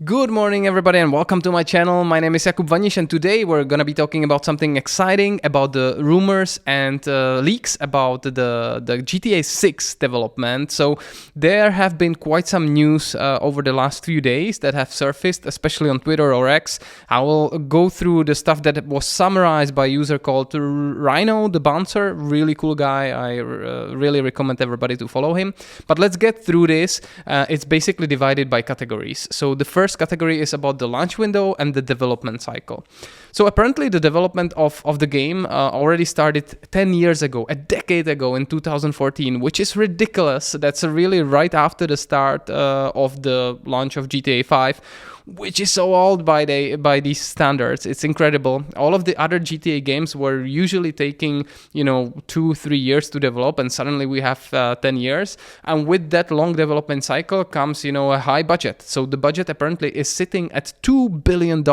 Good morning, everybody, and welcome to my channel. My name is Jakub Vaniš, and today we're going to be talking about something exciting, about the rumors and leaks about the GTA 6 development. So there have been quite some news over the last few days that have surfaced, especially on Twitter or X. I will go through the stuff that was summarized by a user called Rhino the Bouncer. Really cool guy. I really recommend everybody to follow him. But let's get through this. It's basically divided by categories. So the first category is about the launch window and the development cycle. So apparently the development of the game already started 10 years ago, a decade ago in 2014, which is ridiculous. That's really right after the start of the launch of GTA 5, which is so old by these standards. It's incredible. All of the other GTA games were usually taking 2-3 years to develop, and suddenly we have 10 years. And with that long development cycle comes a high budget. So the budget apparently is sitting at $2 billion.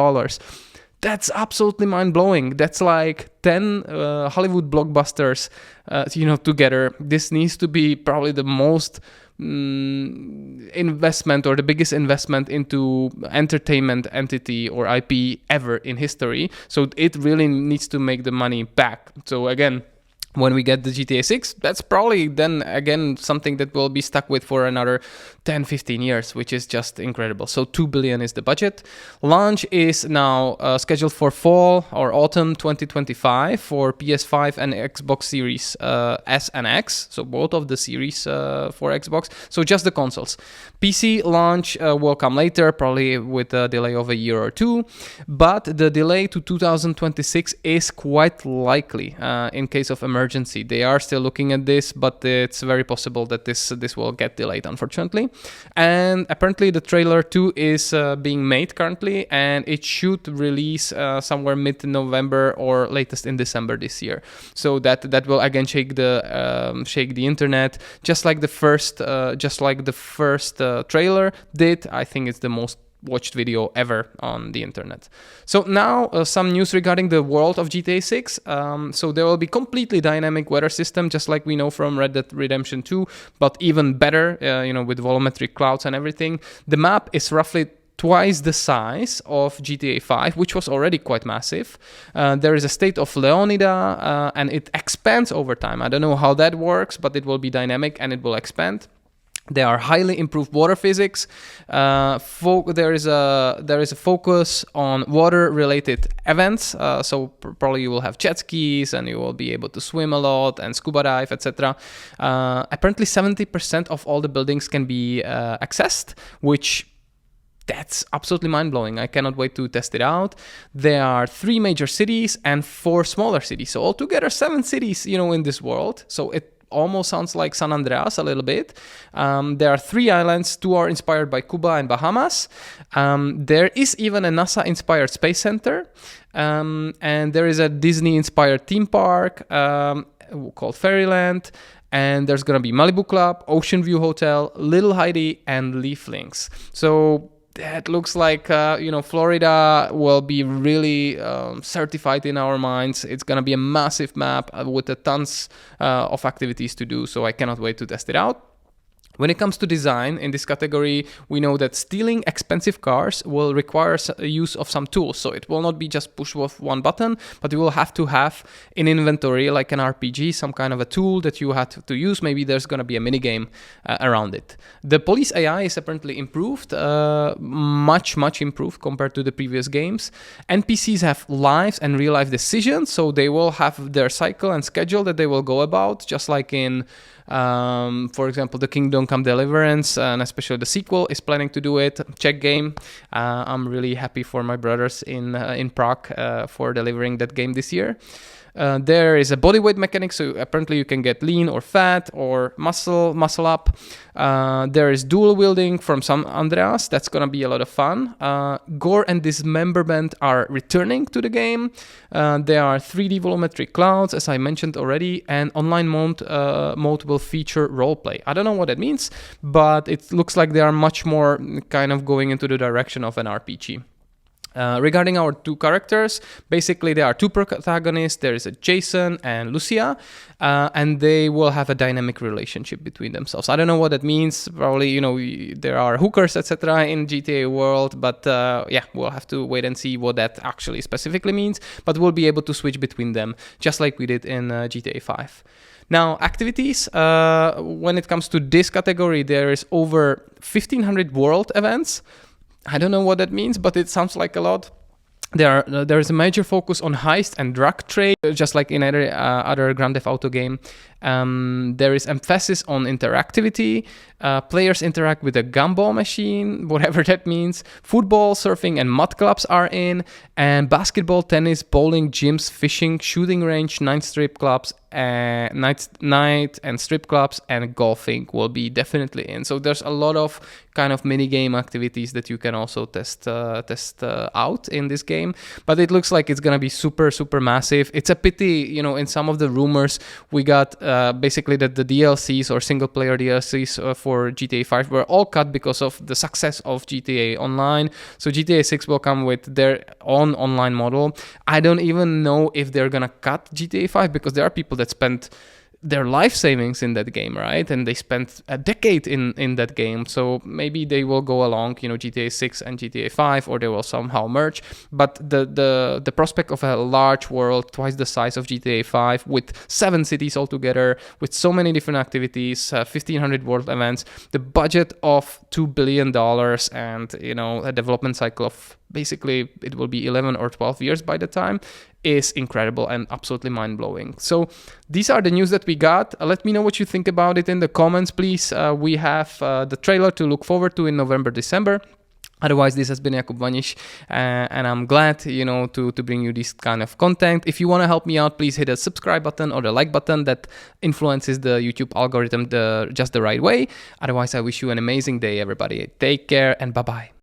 That's absolutely mind-blowing. That's like 10 Hollywood blockbusters together. This needs to be probably the most investment or the biggest investment into entertainment entity or IP ever in history. So it really needs to make the money back. So again, when we get the GTA 6, that's probably then again something that will be stuck with for another 10-15 years, which is just incredible. So $2 billion is the budget. Launch is now scheduled for fall or autumn 2025 for PS5 and Xbox Series S and X. So both of the series for Xbox. So just the consoles. PC launch will come later, probably with a delay of a year or two. But the delay to 2026 is quite likely in case of emergency. They are still looking at this, but it's very possible that this will get delayed, unfortunately. And apparently the trailer 2 is being made currently, and it should release somewhere mid-November or latest in December this year. So that will again shake the internet, just like the first trailer did. I think it's the most watched video ever on the internet. So now some news regarding the world of GTA 6. So there will be completely dynamic weather system, just like we know from Red Dead Redemption 2, but even better, with volumetric clouds and everything. The map is roughly twice the size of GTA 5, which was already quite massive. There is a state of Leonida, and it expands over time. I don't know how that works, but it will be dynamic and it will expand. There are highly improved water physics. There is a focus on water-related events. So probably you will have jet skis and you will be able to swim a lot and scuba dive, etc. Apparently 70% of all the buildings can be accessed, which that's absolutely mind-blowing. I cannot wait to test it out. There are 3 major cities and 4 smaller cities. So altogether 7 cities, in this world. So it almost sounds like San Andreas a little bit. There are 3 islands. 2 are inspired by Cuba and Bahamas. There is even a NASA-inspired space center. And there is a Disney-inspired theme park called Fairyland. And there's going to be Malibu Club, Ocean View Hotel, Little Heidi, and Leaf Links. So that looks like, Florida will be really certified in our minds. It's going to be a massive map with tons of activities to do. So I cannot wait to test it out. When it comes to design, in this category, we know that stealing expensive cars will require use of some tools. So it will not be just push with one button, but you will have to have in inventory, like an RPG, some kind of a tool that you have to use. Maybe there's going to be a minigame around it. The police AI is apparently improved, much improved compared to the previous games. NPCs have lives and real-life decisions, so they will have their cycle and schedule that they will go about, just like in for example, the Kingdom Come Deliverance, and especially the sequel is planning to do it. Czech game. I'm really happy for my brothers in Prague for delivering that game this year. There is a bodyweight mechanic, so apparently you can get lean or fat or muscle up. There is dual wielding from San Andreas. That's going to be a lot of fun. Gore and dismemberment are returning to the game. There are 3D volumetric clouds, as I mentioned already, and online mode will feature roleplay. I don't know what that means, but it looks like they are much more kind of going into the direction of an RPG. Regarding our two characters, basically there are two protagonists. There is a Jason and Lucia, and they will have a dynamic relationship between themselves. I don't know what that means. Probably, there are hookers, etc. in GTA world, but yeah, we'll have to wait and see what that actually specifically means. But we'll be able to switch between them, just like we did in GTA 5. Now, activities, when it comes to this category, there is over 1,500 world events. I don't know what that means, but it sounds like a lot. There is a major focus on heist and drug trade, just like in other Grand Theft Auto game. There is emphasis on interactivity. Players interact with a gumball machine, whatever that means. Football, surfing, and mud clubs are in. And basketball, tennis, bowling, gyms, fishing, shooting range, night and strip clubs, and golfing will be definitely in. So there's a lot of kind of mini game activities that you can also test out in this game. But it looks like it's gonna be super, super massive. It's a pity, in some of the rumors we got. Basically that the DLCs or single player DLCs for GTA 5 were all cut because of the success of GTA Online. So GTA 6 will come with their own online model. I don't even know if they're gonna cut GTA 5 because there are people that spent their life savings in that game, right? And they spent a decade in that game. So maybe they will go along, GTA 6 and GTA 5, or they will somehow merge. But the prospect of a large world, twice the size of GTA 5, with 7 cities altogether, with so many different activities, 1,500 world events, the budget of $2 billion, and a development cycle of basically it will be 11 or 12 years by the time, is incredible and absolutely mind-blowing. So these are the news that we got. Let me know what you think about it in the comments, please. We have the trailer to look forward to in November, December. Otherwise, this has been Jakub Vanish, and I'm glad, to bring you this kind of content. If you want to help me out, please hit the subscribe button or the like button. That influences the YouTube algorithm just the right way. Otherwise, I wish you an amazing day, everybody. Take care and bye-bye.